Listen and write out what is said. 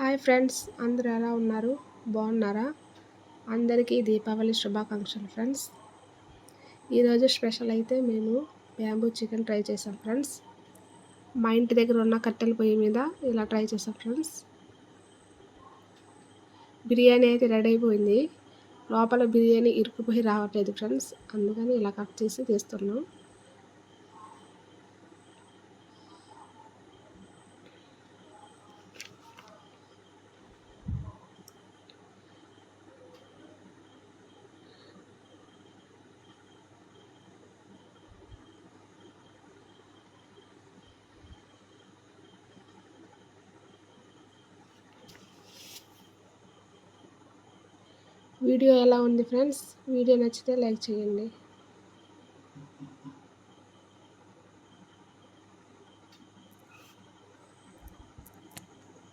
Hi friends, అందరూ ఎలా ఉన్నారు? బాగున్నారా? అందరికీ దీపావళి శుభాకాంక్షలు ఫ్రెండ్స్. ఈరోజు స్పెషల్ అయితే మేము బ్యాంబూ చికెన్ ట్రై చేసాం ఫ్రెండ్స్. మా ఇంటి దగ్గర ఉన్న కట్టెల పొయ్యి మీద ఇలా ట్రై చేసాం ఫ్రెండ్స్. బిర్యానీ అయితే రెడీ అయిపోయింది. లోపల బిర్యానీ ఇరుక్కుపోయి రావట్లేదు ఫ్రెండ్స్, అందుకని ఇలా కట్ చేసి తీస్తున్నాం. వీడియో ఎలా ఉంది ఫ్రెండ్స్? వీడియో నచ్చితే లైక్ చేయండి.